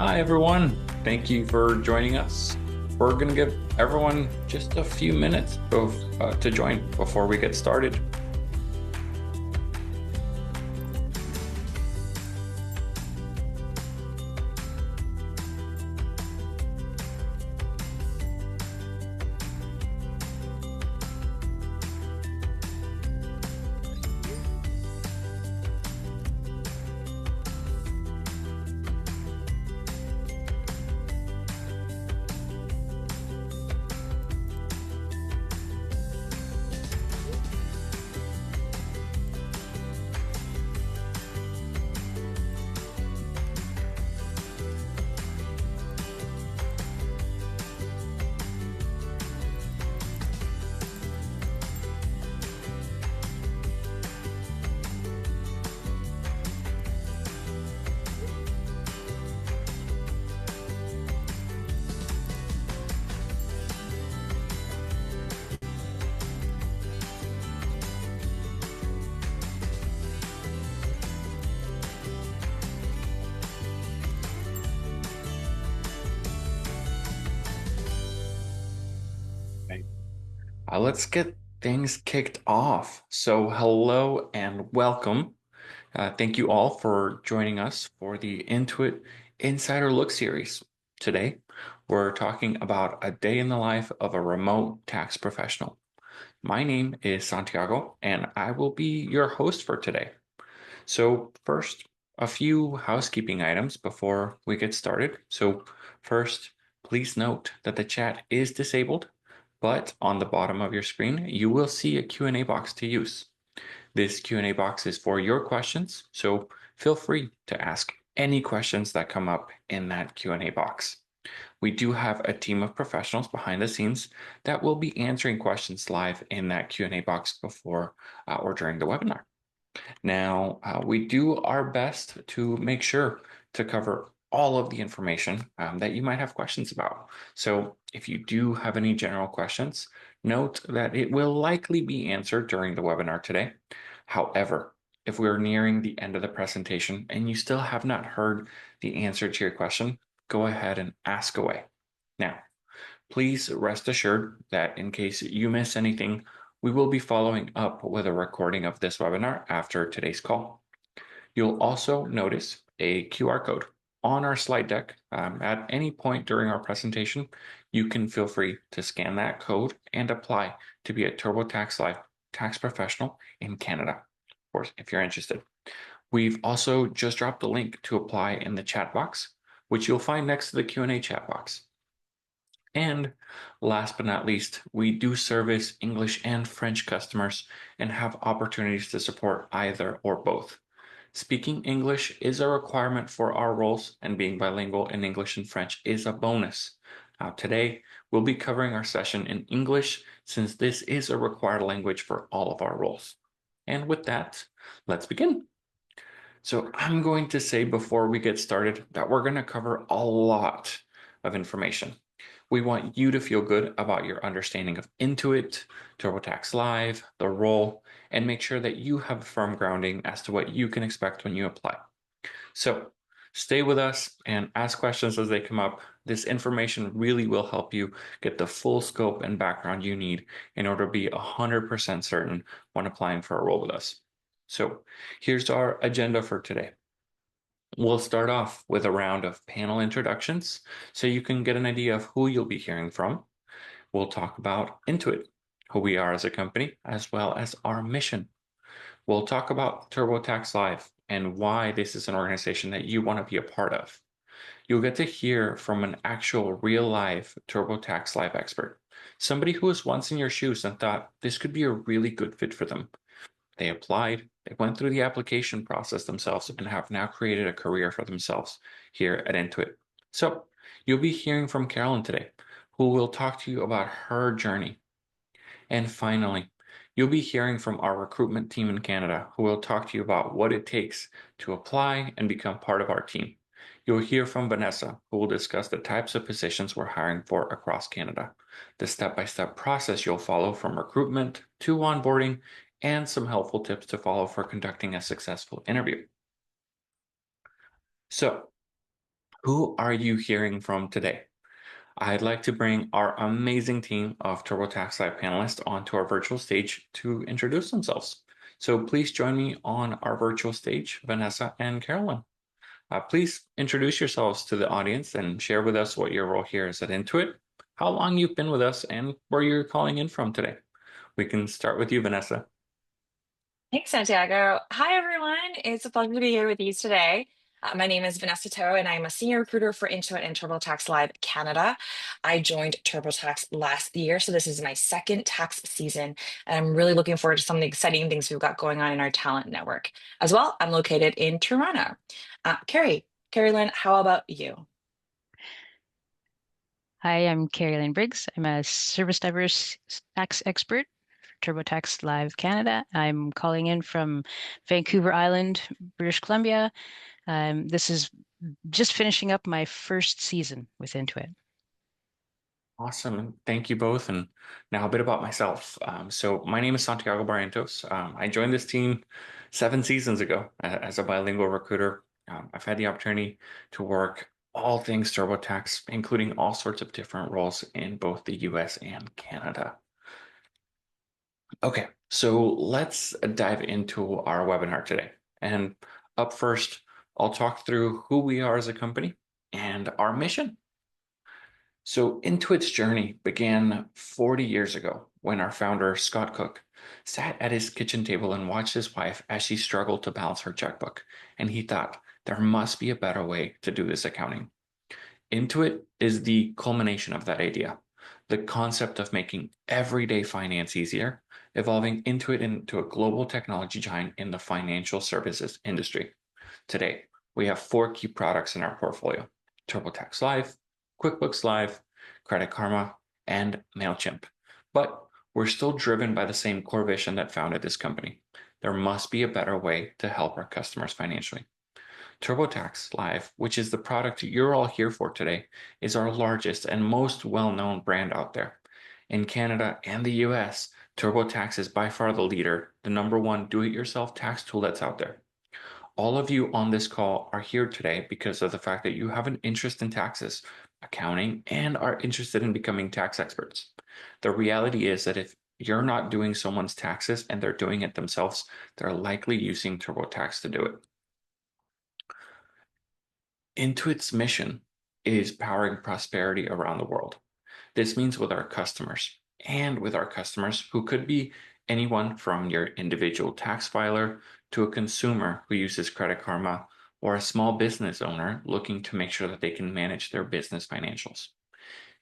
Hi, everyone. Thank you for joining us. We're going to give everyone just a few minutes to join before we get started. Right. Let's get things kicked off. So, hello and welcome. Thank you all for joining us for the Intuit Insider Look series. Today, we're talking about a day in the life of a remote tax professional. My name is Santiago, and I will be your host for today. So, first, a few housekeeping items before we get started. So, first, please note that the chat is disabled, but on the bottom of your screen, you will see a Q&A box to use. This Q&A box is for your questions, so feel free to ask any questions that come up in that Q&A box. We do have a team of professionals behind the scenes that will be answering questions live in that Q&A box before or during the webinar. Now, we do our best to make sure to cover all of the information that you might have questions about. So if you do have any general questions, note that it will likely be answered during the webinar today. However, if we're nearing the end of the presentation and you still have not heard the answer to your question, go ahead and ask away. Now, please rest assured that in case you miss anything, we will be following up with a recording of this webinar after today's call. You'll also notice a QR code on our slide deck. At any point during our presentation, you can feel free to scan that code and apply to be a TurboTax Live tax professional in Canada, of course, if you're interested. We've also just dropped a link to apply in the chat box, which you'll find next to the Q&A chat box. And last but not least, we do service English and French customers and have opportunities to support either or both. Speaking English is a requirement for our roles, and being bilingual in English and French is a bonus. Today, we'll be covering our session in English since this is a required language for all of our roles. And with that, let's begin. So I'm going to say before we get started that we're going to cover a lot of information. We want you to feel good about your understanding of Intuit, TurboTax Live, the role, and make sure that you have a firm grounding as to what you can expect when you apply. So stay with us and ask questions as they come up. This information really will help you get the full scope and background you need in order to be 100% certain when applying for a role with us. So here's our agenda for today. We'll start off with a round of panel introductions so you can get an idea of who you'll be hearing from. We'll talk about Intuit, who we are as a company, as well as our mission. We'll talk about TurboTax Live and why this is an organization that you want to be a part of. You'll get to hear from an actual real life TurboTax Live expert, somebody who was once in your shoes and thought this could be a really good fit for them. They applied, they went through the application process themselves, and have now created a career for themselves here at Intuit. So you'll be hearing from Carolyn today, who will talk to you about her journey. And finally, you'll be hearing from our recruitment team in Canada, who will talk to you about what it takes to apply and become part of our team. You'll hear from Vanessa, who will discuss the types of positions we're hiring for across Canada, the step-by-step process you'll follow from recruitment to onboarding, and some helpful tips to follow for conducting a successful interview. So Who are you hearing from today? I'd like to bring our amazing team of TurboTax Live panelists onto our virtual stage to introduce themselves. So please join me on our virtual stage, Vanessa and Carolyn. Please introduce yourselves to the audience and share with us what your role here is at Intuit, how long you've been with us, and where you're calling in from today. We can start with you, Vanessa. Thanks, Santiago. Hi, everyone. It's a pleasure to be here with you today. My name is Vanessa Toe, and I'm a senior recruiter for Intuit and TurboTax Live Canada. I joined TurboTax last year, so this is my second tax season, and I'm really looking forward to some of the exciting things we've got going on in our talent network. As well, I'm located in Toronto. Carrie Lynn, how about you? Hi, I'm Carrie Lynn Briggs. I'm a service diverse tax expert for TurboTax Live Canada. I'm calling in from Vancouver Island, British Columbia. This is just finishing up my first season with Intuit. Awesome. Thank you both. And now a bit about myself. So my name is Santiago Barrientos. I joined this team 7 seasons ago as a bilingual recruiter. I've had the opportunity to work all things TurboTax, including all sorts of different roles in both the US and Canada. Okay, so let's dive into our webinar today. And up first, I'll talk through who we are as a company and our mission. So Intuit's journey began 40 years ago when our founder, Scott Cook, sat at his kitchen table and watched his wife as she struggled to balance her checkbook. And he thought, there must be a better way to do this accounting. Intuit is the culmination of that idea. The concept of making everyday finance easier, evolving Intuit into a global technology giant in the financial services industry. Today, we have four key products in our portfolio: TurboTax Live, QuickBooks Live, Credit Karma, and MailChimp. But we're still driven by the same core vision that founded this company. There must be a better way to help our customers financially. TurboTax Live, which is the product you're all here for today, is our largest and most well-known brand out there. In Canada and the US, TurboTax is by far the leader, the number one do-it-yourself tax tool that's out there. All of you on this call are here today because of the fact that you have an interest in taxes, accounting, and are interested in becoming tax experts. The reality is that if you're not doing someone's taxes and they're doing it themselves, they're likely using TurboTax to do it. Intuit's mission is powering prosperity around the world. This means with our customers and with our customers who could be anyone from your individual tax filer to a consumer who uses Credit Karma or a small business owner looking to make sure that they can manage their business financials.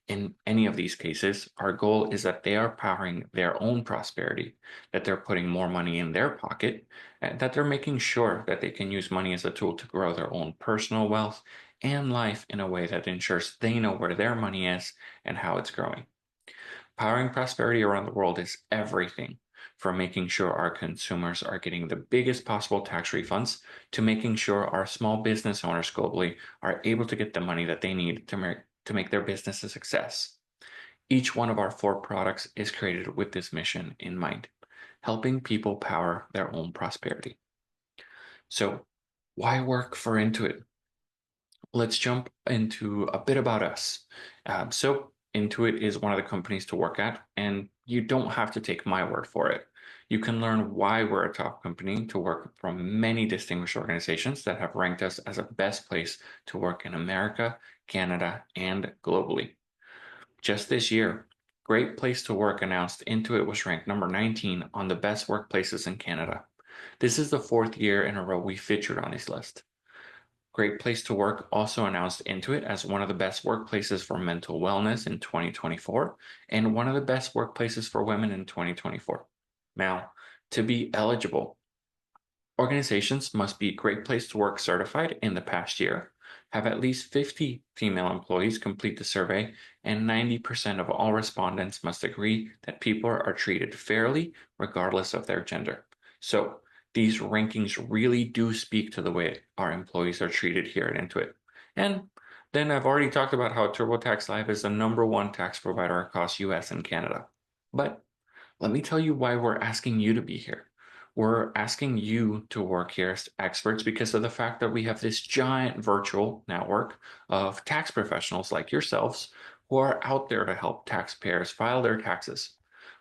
In any of these cases, our goal is that they are powering their own prosperity, that they're putting more money in their pocket, and that they're making sure that they can use money as a tool to grow their own personal wealth and life in a way that ensures they know where their money is and how it's growing. Powering prosperity around the world is everything from making sure our consumers are getting the biggest possible tax refunds to making sure our small business owners globally are able to get the money that they need to make their business a success. Each one of our four products is created with this mission in mind, helping people power their own prosperity. So, why work for Intuit? Let's jump into a bit about us. Intuit is one of the companies to work at, and you don't have to take my word for it. You can learn why we're a top company to work from many distinguished organizations that have ranked us as a best place to work in America, Canada, and globally. Just this year, Great Place to Work announced Intuit was ranked number 19 on the best workplaces in Canada. This is the fourth year in a row we featured on this list. Great Place to Work also announced Intuit as one of the best workplaces for mental wellness in 2024 and one of the best workplaces for women in 2024. Now, to be eligible, organizations must be Great Place to Work certified in the past year, have at least 50 female employees complete the survey, and 90% of all respondents must agree that people are treated fairly regardless of their gender. So these rankings really do speak to the way our employees are treated here at Intuit. And then I've already talked about how TurboTax Live is the number one tax provider across US and Canada. But let me tell you why we're asking you to be here. We're asking you to work here as experts because of the fact that we have this giant virtual network of tax professionals like yourselves who are out there to help taxpayers file their taxes.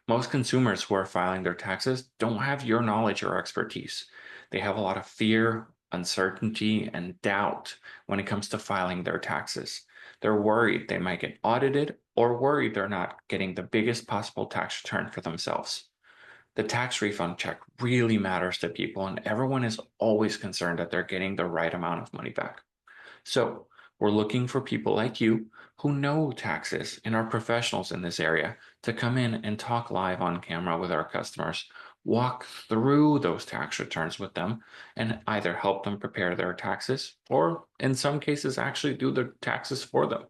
Most consumers who are filing their taxes don't have your knowledge or expertise. They have a lot of fear, uncertainty, and doubt when it comes to filing their taxes. They're worried they might get audited or worried they're not getting the biggest possible tax return for themselves. The tax refund check really matters to people, and everyone is always concerned that they're getting the right amount of money back. So we're looking for people like you who know taxes and are professionals in this area to come in and talk live on camera with our customers, walk through those tax returns with them, and either help them prepare their taxes or, in some cases, actually do the taxes for them.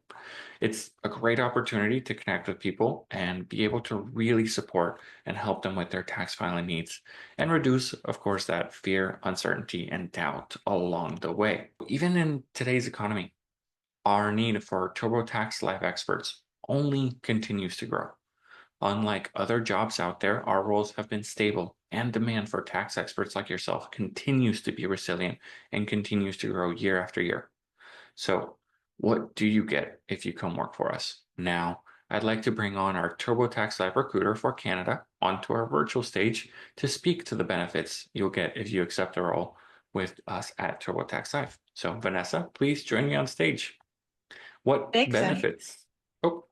It's a great opportunity to connect with people and be able to really support and help them with their tax filing needs and reduce, of course, that fear, uncertainty, and doubt along the way. Even in today's economy, our need for TurboTax Live experts only continues to grow. Unlike other jobs out there, our roles have been stable, and demand for tax experts like yourself continues to be resilient and continues to grow year after year. So, what do you get if you come work for us? Now, I'd like to bring on our TurboTax Live recruiter for Canada onto our virtual stage to speak to the benefits you'll get if you accept a role with us at TurboTax Live. So, Vanessa, please join me on stage. What Thanks, Annie. benefits? Oh,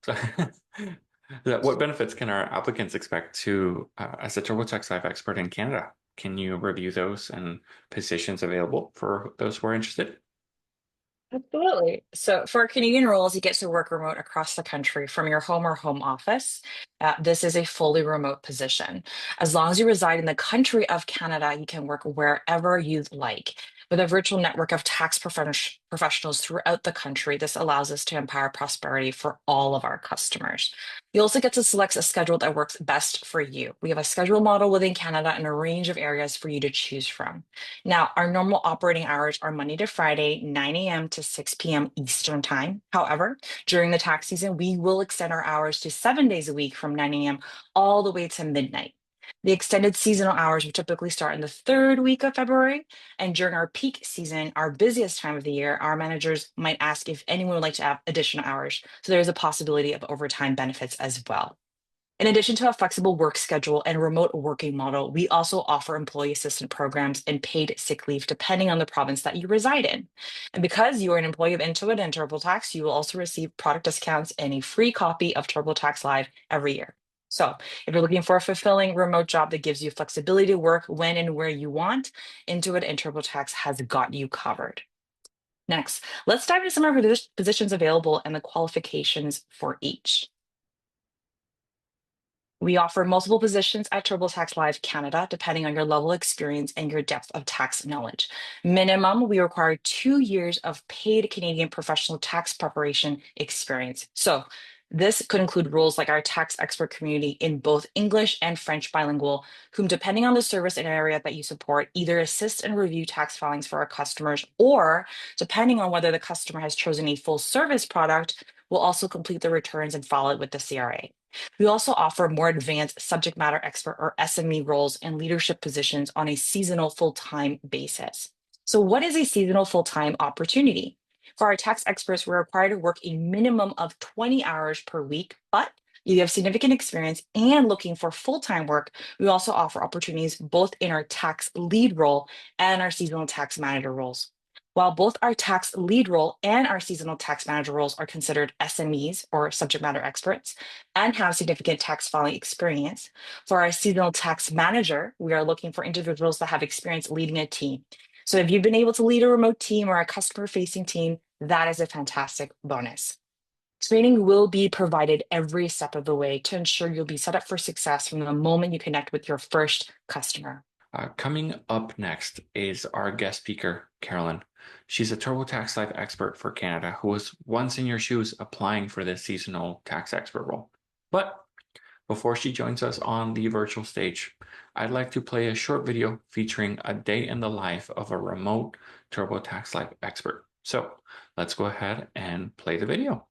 what benefits can our applicants expect to as a TurboTax Live expert in Canada? Can you review those and positions available for those who are interested? Absolutely. So for Canadian roles, you get to work remote across the country from your home or home office. This is a fully remote position. As long as you reside in the country of Canada, you can work wherever you'd like. With a virtual network of professionals throughout the country, this allows us to empower prosperity for all of our customers. You also get to select a schedule that works best for you. We have a schedule model within Canada and a range of areas for you to choose from. Now, our normal operating hours are Monday to Friday, 9 a.m. to 6 p.m. Eastern Time. However, during the tax season, we will extend our hours to 7 days a week from 9 a.m. all the way to midnight. The extended seasonal hours will typically start in the third week of February. And during our peak season, our busiest time of the year, our managers might ask if anyone would like to have additional hours. So there's a possibility of overtime benefits as well. In addition to a flexible work schedule and remote working model, we also offer employee assistance programs and paid sick leave depending on the province that you reside in. And because you are an employee of Intuit and TurboTax, you will also receive product discounts and a free copy of TurboTax Live every year. So if you're looking for a fulfilling remote job that gives you flexibility to work when and where you want, Intuit and TurboTax has got you covered. Next, let's dive into some of our positions available and the qualifications for each. We offer multiple positions at TurboTax Live Canada, depending on your level of experience and your depth of tax knowledge. Minimum, we require 2 years of paid Canadian professional tax preparation experience. So this could include roles like our tax expert community in both English and French bilingual, whom, depending on the service and area that you support, either assist and review tax filings for our customers, or depending on whether the customer has chosen a full service product, will also complete the returns and file it with the CRA. We also offer more advanced subject matter expert or SME roles and leadership positions on a seasonal full-time basis. So what is a seasonal full-time opportunity? For our tax experts, we're required to work a minimum of 20 hours per week, but if you have significant experience and looking for full-time work, we also offer opportunities both in our tax lead role and our seasonal tax manager roles. While both our tax lead role and our seasonal tax manager roles are considered SMEs or subject matter experts and have significant tax filing experience, for our seasonal tax manager, we are looking for individuals that have experience leading a team. So if you've been able to lead a remote team or a customer facing team, that is a fantastic bonus. Training will be provided every step of the way to ensure you'll be set up for success from the moment you connect with your first customer. Coming up next is our guest speaker, Carolyn. She's a TurboTax Live expert for Canada who was once in your shoes applying for this seasonal tax expert role. But before she joins us on the virtual stage, I'd like to play a short video featuring a day in the life of a remote TurboTax Live expert. So let's go ahead and play the video.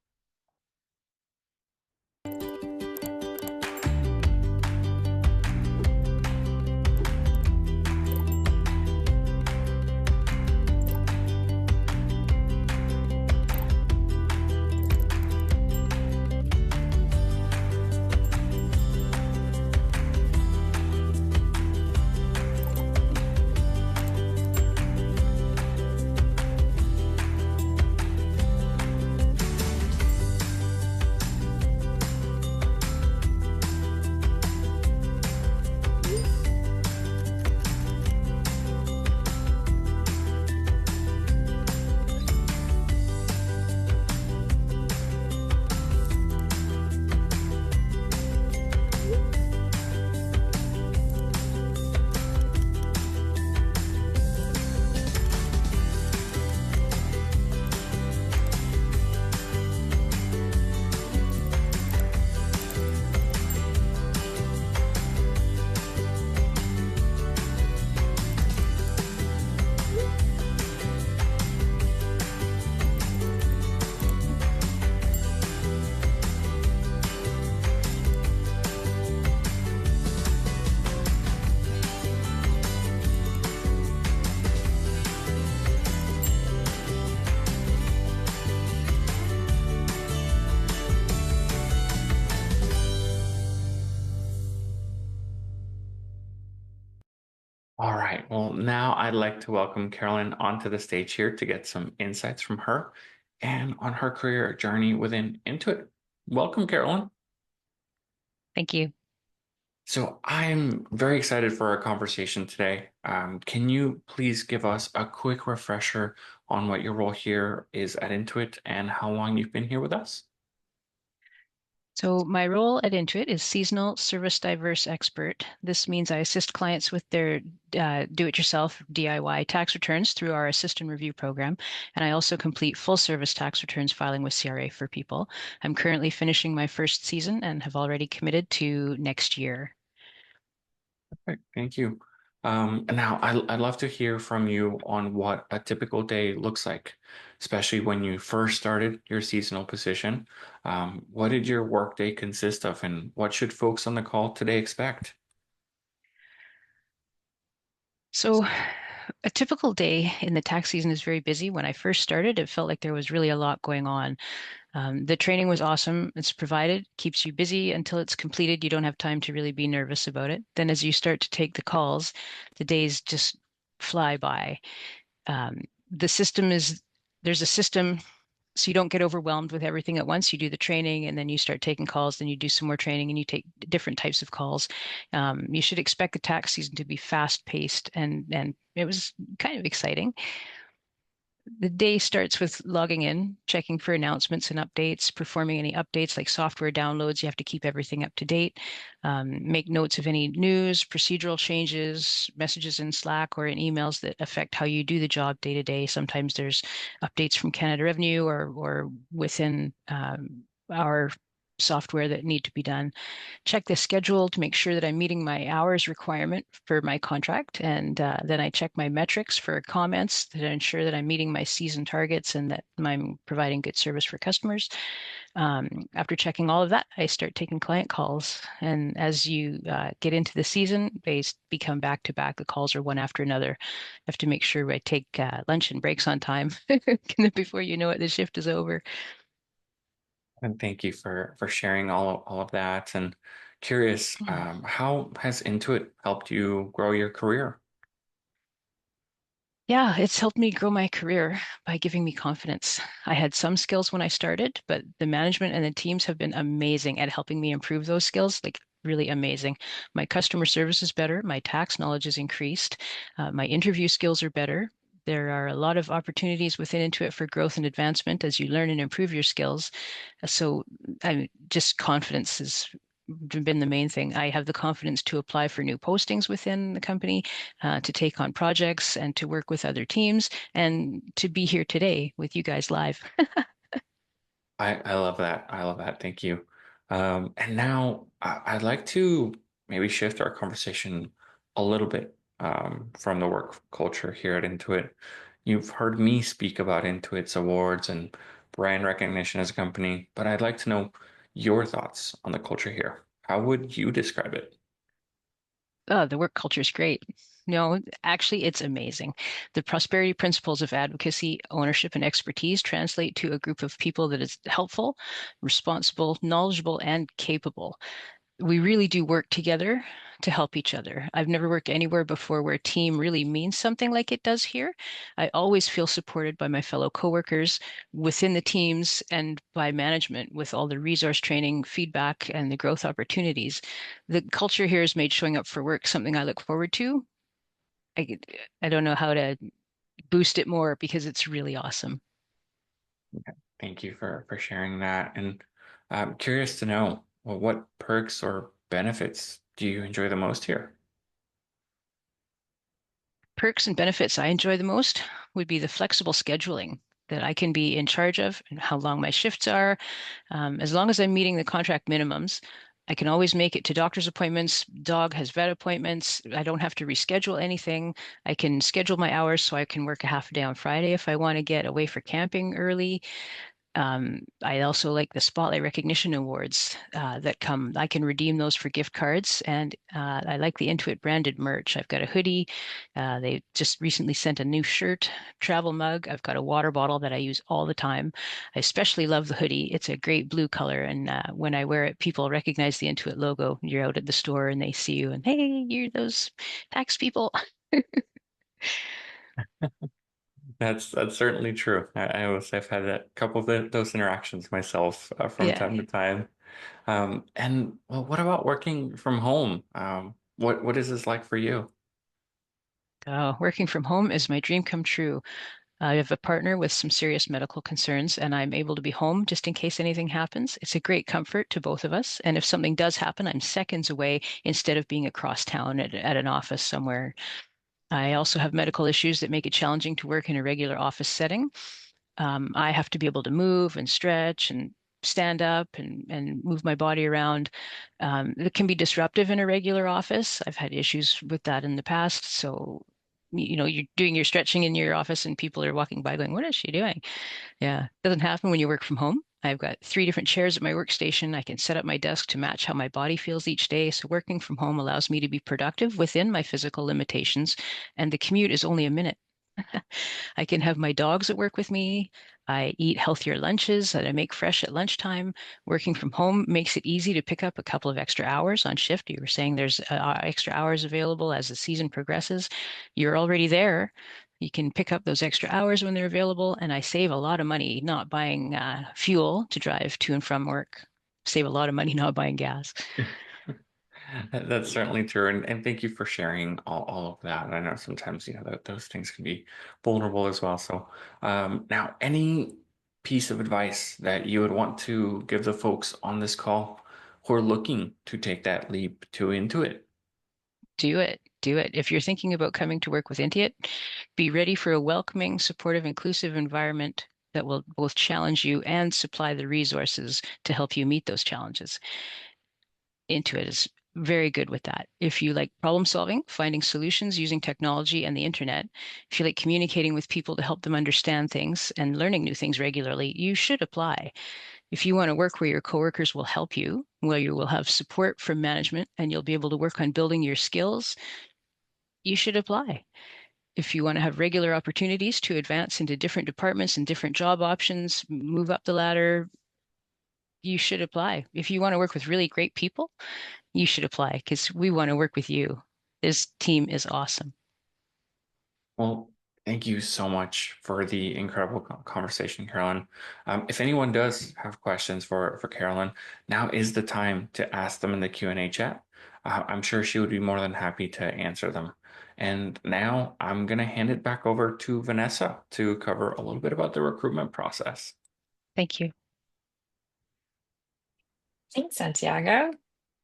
right. Well, now I'd like to welcome Carolyn onto the stage here to get some insights from her and on her career journey within Intuit. Welcome, Carolyn. Thank you. So I'm very excited for our conversation today. Can you please give us a quick refresher on what your role here is at Intuit and how long you've been here with us? So my role at Intuit is seasonal service diverse expert. This means I assist clients with their do-it-yourself DIY tax returns through our assist and review program, and I also complete full service tax returns filing with CRA for people. I'm currently finishing my first season and have already committed to next year. Perfect. Thank you. And now I'd love to hear from you on what a typical day looks like, especially when you first started your seasonal position. What did your workday consist of, and what should folks on the call today expect? So a typical day in the tax season is very busy. When I first started, it felt like there was really a lot going on. The training was awesome. It's provided, keeps you busy until it's completed. You don't have time to really be nervous about it. Then, as you start to take the calls, the days just fly by. The system is there's a system so you don't get overwhelmed with everything at once. You do the training and then you start taking calls, then you do some more training and you take different types of calls. You should expect the tax season to be fast paced and it was kind of exciting. The day starts with logging in, checking for announcements and updates, performing any updates like software downloads. You have to keep everything up to date. Make notes of any news, procedural changes, messages in Slack or in emails that affect how you do the job day to day. Sometimes there's updates from Canada Revenue or within our software that need to be done. Check the schedule to make sure that I'm meeting my hours requirement for my contract. And then I check my metrics for comments to ensure that I'm meeting my season targets and that I'm providing good service for customers. After checking all of that, I start taking client calls. And as you get into the season, they become back to back. The calls are one after another. I have to make sure I take lunch and breaks on time before you know it, the shift is over. And thank you for sharing all of that. And curious, how has Intuit helped you grow your career? Yeah, it's helped me grow my career by giving me confidence. I had some skills when I started, but the management and the teams have been amazing at helping me improve those skills, like really amazing. My customer service is better, my tax knowledge is increased, my interview skills are better. There are a lot of opportunities within Intuit for growth and advancement as you learn and improve your skills. So I just confidence has been the main thing. I have the confidence to apply for new postings within the company, to take on projects and to work with other teams and to be here today with you guys live. I love that. I love that. Thank you. And now I'd like to maybe shift our conversation a little bit from the work culture here at Intuit. You've heard me speak about Intuit's awards and brand recognition as a company, but I'd like to know your thoughts on the culture here. How would you describe it? Oh, the work culture is great. No, actually, it's amazing. The prosperity principles of advocacy, ownership, and expertise translate to a group of people that is helpful, responsible, knowledgeable, and capable. We really do work together to help each other. I've never worked anywhere before where team really means something like it does here. I always feel supported by my fellow coworkers within the teams and by management with all the resource training, feedback, and the growth opportunities. The culture here has made showing up for work something I look forward to. I, I don't know how to boost it more because it's really awesome. Thank you for sharing that. And I'm curious to know, well, what perks or benefits do you enjoy the most here? Perks and benefits I enjoy the most would be the flexible scheduling that I can be in charge of and how long my shifts are. As long as I'm meeting the contract minimums, I can always make it to doctor's appointments. Dog has vet appointments. I don't have to reschedule anything. I can schedule my hours so I can work a half a day on Friday if I want to get away for camping early. I also like the Spotlight Recognition Awards that come. I can redeem those for gift cards, and I like the Intuit branded merch. I've got a hoodie. They just recently sent a new shirt, travel mug. I've got a water bottle that I use all the time. I especially love the hoodie. It's a great blue color, and when I wear it, people recognize the Intuit logo. You're out at the store and they see you, and hey, you're those tax people. That's certainly true. I've had a couple of those interactions myself from Yeah. time to time. And well, what about working from home? What is this like for you? Oh, working from home is my dream come true. I have a partner with some serious medical concerns, and I'm able to be home just in case anything happens. It's a great comfort to both of us. And if something does happen, I'm seconds away instead of being across town at an office somewhere. I also have medical issues that make it challenging to work in a regular office setting. I have to be able to move and stretch and stand up and move my body around. It can be disruptive in a regular office. I've had issues with that in the past. So, you're doing your stretching in your office and people are walking by going, "What is she doing?" Yeah, doesn't happen when you work from home. I've got 3 different chairs at my workstation. I can set up my desk to match how my body feels each day. So working from home allows me to be productive within my physical limitations, and the commute is only a minute. I can have my dogs at work with me. I eat healthier lunches that I make fresh at lunchtime. Working from home makes it easy to pick up a couple of extra hours on shift. You were saying there's extra hours available as the season progresses. You're already there. You can pick up those extra hours when they're available, and I save a lot of money not buying fuel to drive to and from work. Save a lot of money not buying gas. That's certainly true, and thank you for sharing all of that. I know sometimes that those things can be vulnerable as well. So, now any piece of advice that you would want to give the folks on this call who are looking to take that leap to Intuit? Do it. Do it. If you're thinking about coming to work with Intuit, be ready for a welcoming, supportive, inclusive environment that will both challenge you and supply the resources to help you meet those challenges. Intuit is very good with that. If you like problem solving, finding solutions using technology and the internet, if you like communicating with people to help them understand things and learning new things regularly, you should apply. If you want to work where your coworkers will help you, where you will have support from management and you'll be able to work on building your skills, you should apply. If you want to have regular opportunities to advance into different departments and different job options, move up the ladder, you should apply. If you want to work with really great people, you should apply because we want to work with you. This team is awesome. Well, thank you so much for the incredible conversation, Carolyn. If anyone does have questions for Carolyn, now is the time to ask them in the Q&A chat. I'm sure she would be more than happy to answer them. And now I'm going to hand it back over to Vanessa to cover a little bit about the recruitment process. Thank you. Thanks, Santiago.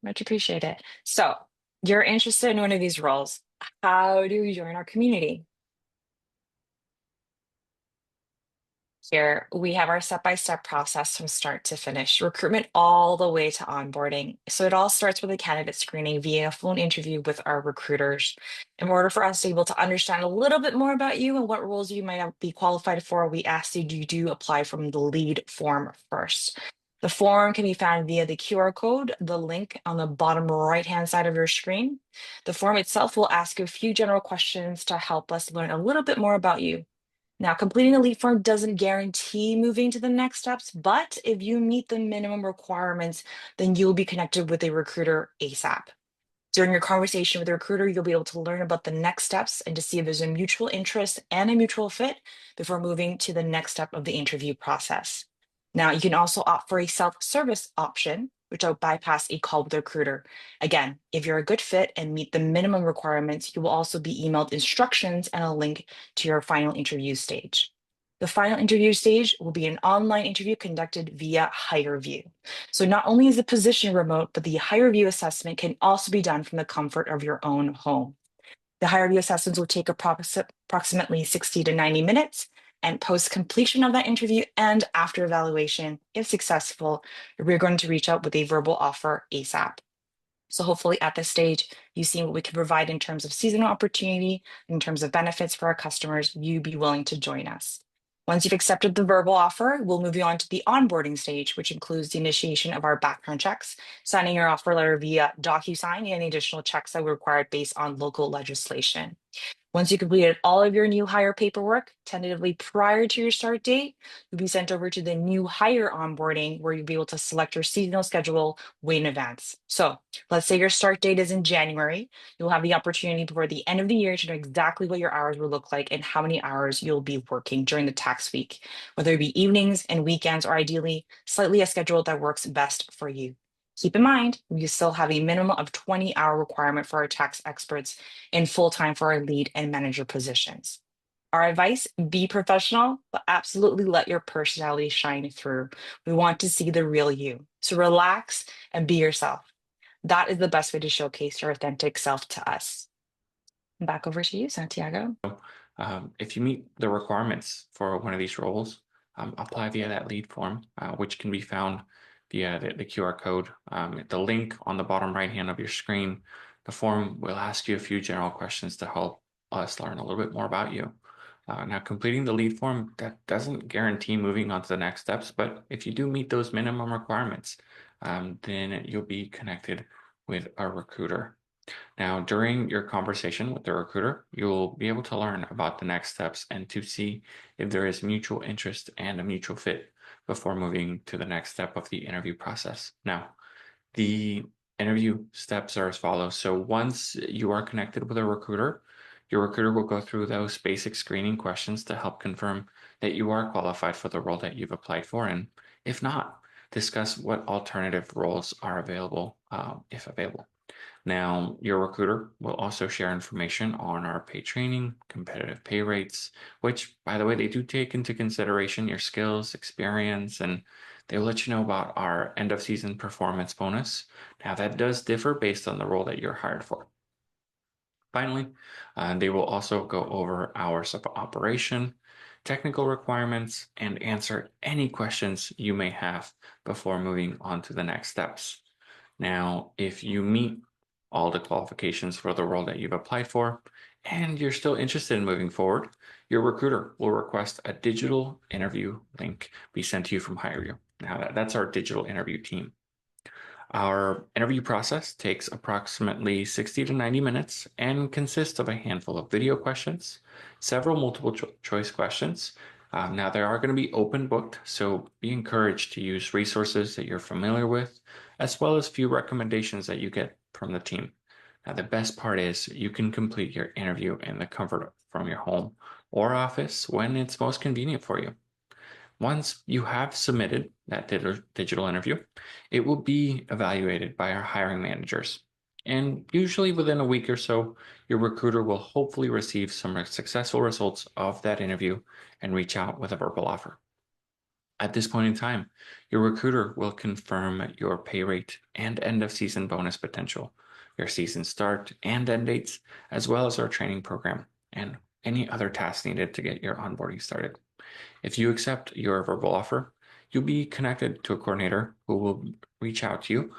Much appreciate it. So, you're interested in one of these roles. How do you join our community? Here, we have our step-by-step process from start to finish, recruitment all the way to onboarding. So it all starts with a candidate screening via a phone interview with our recruiters. In order for us to be able to understand a little bit more about you and what roles you might be qualified for, we ask you do apply from the lead form first. The form can be found via the QR code, the link on the bottom right-hand side of your screen. The form itself will ask you a few general questions to help us learn a little bit more about you. Now, completing a lead form doesn't guarantee moving to the next steps, but if you meet the minimum requirements, then you'll be connected with a recruiter ASAP. During your conversation with the recruiter, you'll be able to learn about the next steps and to see if there's a mutual interest and a mutual fit before moving to the next step of the interview process. Now, you can also opt for a self-service option, which will bypass a call with the recruiter. Again, if you're a good fit and meet the minimum requirements, you will also be emailed instructions and a link to your final interview stage. The final interview stage will be an online interview conducted via HireVue. So not only is the position remote, but the HireVue assessment can also be done from the comfort of your own home. The HireVue assessments will take approximately 60 to 90 minutes, and post completion of that interview and after evaluation, if successful, we're going to reach out with a verbal offer ASAP. So hopefully at this stage, you've seen what we can provide in terms of seasonal opportunity, in terms of benefits for our customers, you'd be willing to join us. Once you've accepted the verbal offer, we'll move you on to the onboarding stage, which includes the initiation of our background checks, signing your offer letter via DocuSign, and any additional checks that were required based on local legislation. Once you completed all of your new hire paperwork, tentatively prior to your start date, you'll be sent over to the new hire onboarding where you'll be able to select your seasonal schedule way in advance. So let's say your start date is in January. You'll have the opportunity before the end of the year to know exactly what your hours will look like and how many hours you'll be working during the tax week, whether it be evenings and weekends, or ideally slightly a schedule that works best for you. Keep in mind, we still have a minimum of 20-hour requirement for our tax experts and full-time for our lead and manager positions. Our advice, be professional, but absolutely let your personality shine through. We want to see the real you. So relax and be yourself. That is the best way to showcase your authentic self to us. Back over to you, Santiago. If you meet the requirements for one of these roles, apply via that lead form, which can be found via the QR code. The link on the bottom right hand of your screen. The form will ask you a few general questions to help us learn a little bit more about you. Now, completing the lead form, that doesn't guarantee moving on to the next steps, but if you do meet those minimum requirements, then you'll be connected with a recruiter. Now, during your conversation with the recruiter, you'll be able to learn about the next steps and to see if there is mutual interest and a mutual fit before moving to the next step of the interview process. Now, the interview steps are as follows. So once you are connected with a recruiter, your recruiter will go through those basic screening questions to help confirm that you are qualified for the role that you've applied for. And if not, discuss what alternative roles are available, if available. Now, your recruiter will also share information on our paid training, competitive pay rates, which, by the way, they do take into consideration your skills, experience, and they will let you know about our end of season performance bonus. Now, that does differ based on the role that you're hired for. Finally, they will also go over hours of operation, technical requirements, and answer any questions you may have before moving on to the next steps. Now, if you meet all the qualifications for the role that you've applied for, and you're still interested in moving forward, your recruiter will request a digital interview link be sent to you from HireU. Now, that's our digital interview team. Our interview process takes approximately 60 to 90 minutes and consists of a handful of video questions, several multiple choice questions. Now, they are going to be open booked, so be encouraged to use resources that you're familiar with, as well as few recommendations that you get from the team. Now, the best part is you can complete your interview in the comfort from your home or office when it's most convenient for you. Once you have submitted that digital interview, it will be evaluated by our hiring managers. And usually within a week or so, your recruiter will hopefully receive some successful results of that interview and reach out with a verbal offer. At this point in time, your recruiter will confirm your pay rate and end of season bonus potential, your season start and end dates, as well as our training program and any other tasks needed to get your onboarding started. If you accept your verbal offer, you'll be connected to a coordinator who will reach out to you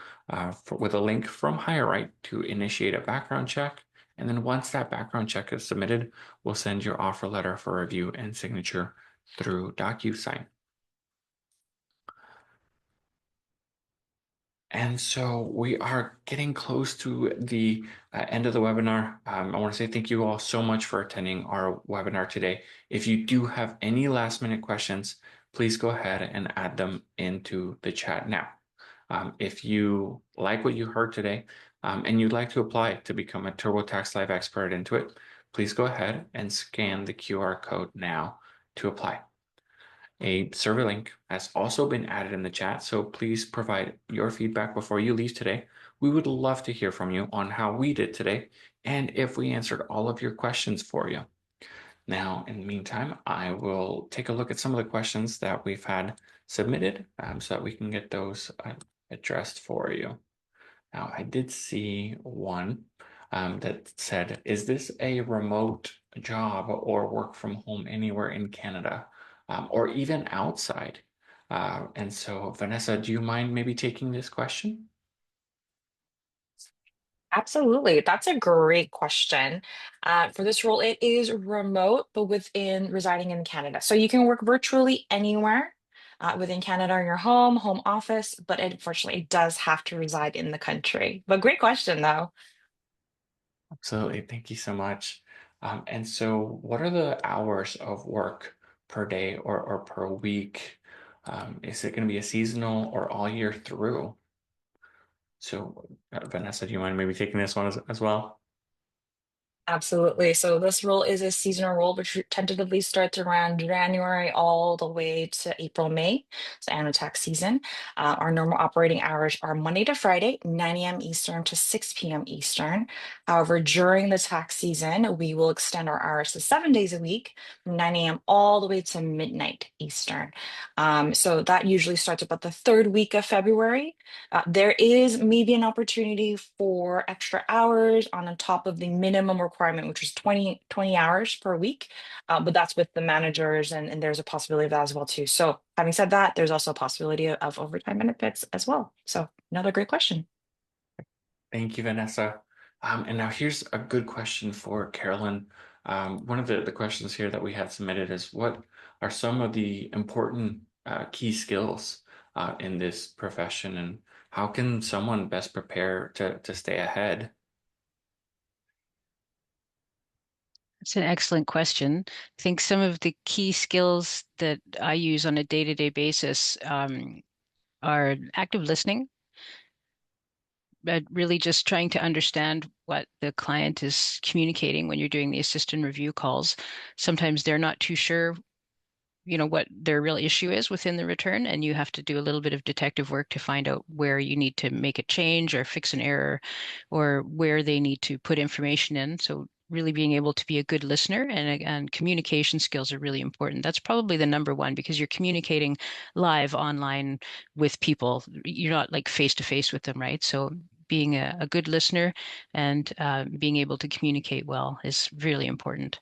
with a link from HireRight to initiate a background check. And then once that background check is submitted, we'll send your offer letter for review and signature through DocuSign. And so we are getting close to the end of the webinar. I want to say thank you all so much for attending our webinar today. If you do have any last minute questions, please go ahead and add them into the chat now. If you like what you heard today and you'd like to apply to become a TurboTax Live expert into it, please go ahead and scan the QR code now to apply. A survey link has also been added in the chat, so please provide your feedback before you leave today. We would love to hear from you on how we did today and if we answered all of your questions for you. Now, in the meantime, I will take a look at some of the questions that we've had submitted so that we can get those addressed for you. Now, I did see one that said, is this a remote job or work from home anywhere in Canada? Or even outside. And so, Vanessa, do you mind maybe taking this question? Absolutely. That's a great question. For this role, it is remote, but within residing in Canada. So you can work virtually anywhere within Canada or your home office, but unfortunately, it does have to reside in the country. But great question, though. Absolutely. Thank you so much. And so what are the hours of work per day or per week? Is it going to be a seasonal or all year through? So, Vanessa, do you mind maybe taking this one as well? Absolutely. So this role is a seasonal role, which tentatively starts around January all the way to April, May. So annual tax season. Our normal operating hours are Monday to Friday, 9 a.m. Eastern to 6 p.m. Eastern. However, during the tax season, we will extend our hours to 7 days a week from 9 a.m. all the way to midnight Eastern. So that usually starts about the third week of February. There is maybe an opportunity for extra hours on top of the minimum requirement, which is 20 hours per week. But that's with the managers, and there's a possibility of that as well too. So having said that, there's also a possibility of overtime benefits as well. So another great question. Thank you, Vanessa. And now here's a good question for Carolyn. One of the questions here that we had submitted is what are some of the important key skills in this profession, and how can someone best prepare to stay ahead? It's an excellent question. I think some of the key skills that I use on a day-to-day basis are active listening, but really just trying to understand what the client is communicating when you're doing the assistant review calls. Sometimes they're not too sure, what their real issue is within the return, and you have to do a little bit of detective work to find out where you need to make a change or fix an error or where they need to put information in. So really being able to be a good listener and communication skills are really important. That's probably the number one because you're communicating live online with people. You're not like face to face with them, right? So being a good listener and being able to communicate well is really important.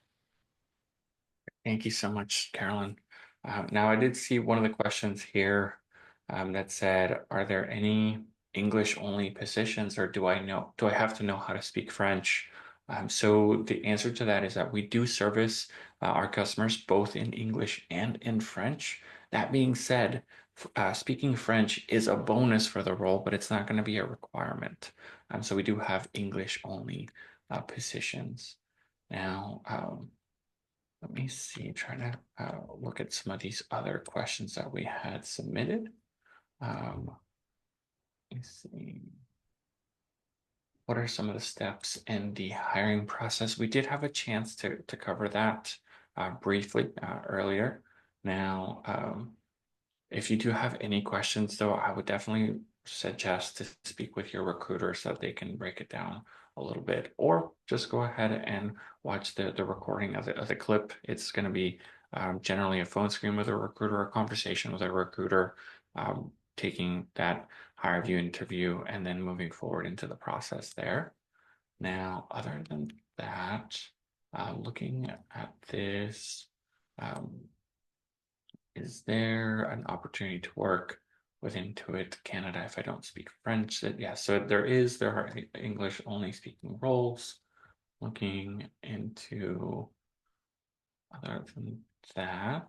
Thank you so much, Carolyn. Now, I did see one of the questions here that said, "Are there any English-only positions, or do I have to know how to speak French?" So the answer to that is that we do service our customers both in English and in French. That being said, speaking French is a bonus for the role, but it's not going to be a requirement. So we do have English-only positions. Now, let me see, trying to look at some of these other questions that we had submitted. Let me see. What are some of the steps in the hiring process? We did have a chance to cover that briefly earlier. Now, if you do have any questions, though, I would definitely suggest to speak with your recruiter so that they can break it down a little bit, or just go ahead and watch the recording of the clip. It's going to be generally a phone screen with a recruiter, a conversation with a recruiter, taking that higher view interview and then moving forward into the process there. Now, other than that, looking at this, um, is there an opportunity to work with Intuit Canada if I don't speak French? Yeah, so there are English only speaking roles. Looking into other than that,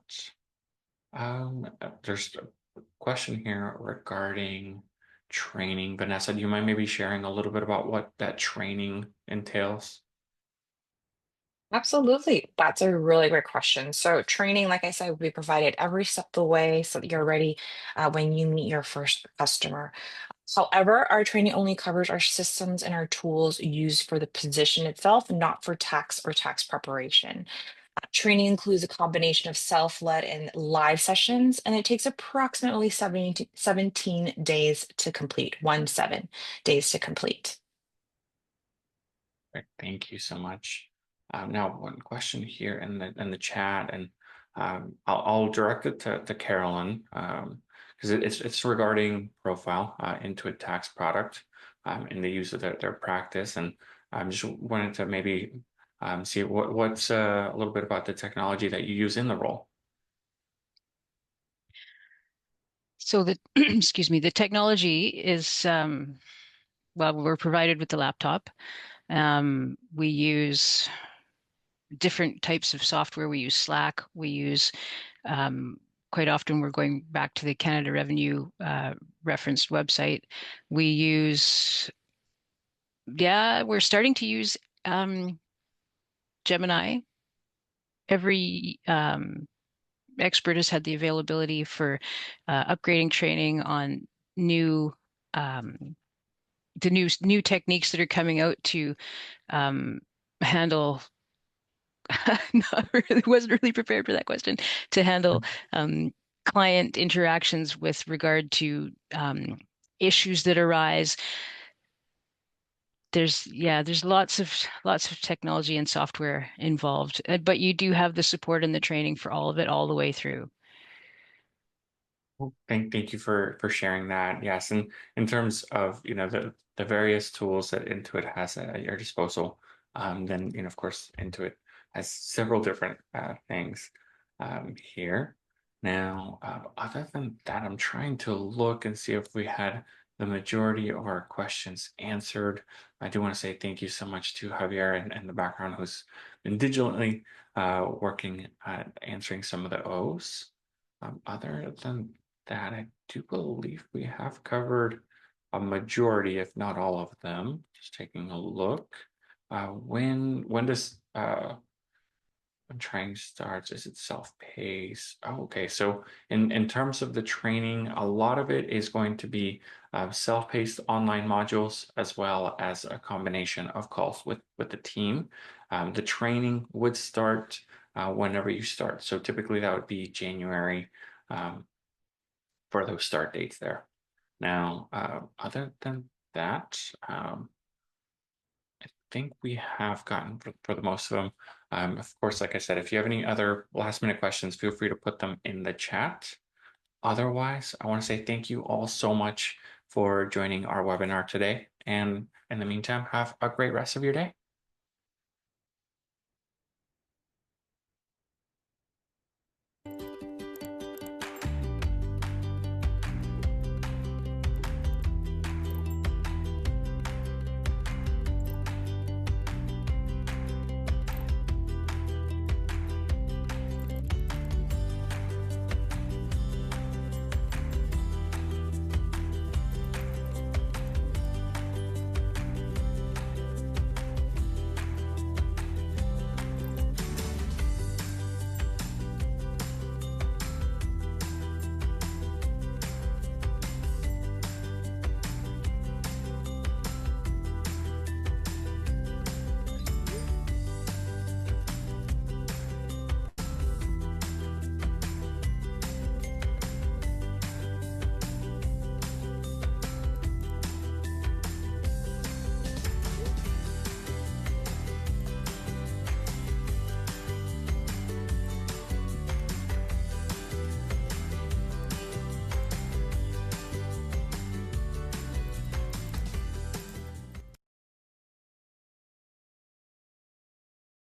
there's a question here regarding training. Vanessa, do you mind maybe sharing a little bit about what that training entails? Absolutely. That's a really great question. So, training, like I said, will be provided every step of the way so that you're ready when you meet your first customer. However, our training only covers our systems and our tools used for the position itself, not for tax or tax preparation. Training includes a combination of self-led and live sessions, and it takes approximately 17 days to complete, 17 days to complete. Right, thank you so much. Now, one question here in the chat, and I'll direct it to Carolyn because it's regarding profile Intuit tax product and the use of their practice, and I'm just wanted to maybe see what's a little bit about the technology that you use in the role. So the excuse me, the technology is well, we're provided with the laptop. We use different types of software. We use Slack. We use quite often we're going back to the Canada Revenue referenced website. We use, yeah, we're starting to use Gemini. Every expert has had the availability for upgrading training on new the new techniques that are coming out to handle not really, wasn't really prepared for that question, to handle client interactions with regard to issues that arise. There's lots of technology and software involved, but you do have the support and the training for all of it all the way through. Well, thank you for sharing that. Yes, and in terms of the various tools that Intuit has at your disposal, then of course Intuit has several different things here. Now, other than that, I'm trying to look and see if we had the majority of our questions answered. I do want to say thank you so much to Javier in the background who's been diligently working at answering some of the O's. Other than that, I do believe we have covered a majority, if not all of them. Just taking a look. When does when training starts, is it self-paced? Oh, okay. So in terms of the training, a lot of it is going to be self-paced online modules as well as a combination of calls with the team. The training would start whenever you start. So typically that would be January for those start dates there. Now, other than that, I think we have gotten for the most of them. Of course, like I said, if you have any other last minute questions, feel free to put them in the chat. Otherwise, I want to say thank you all so much for joining our webinar today. And in the meantime, have a great rest of your day.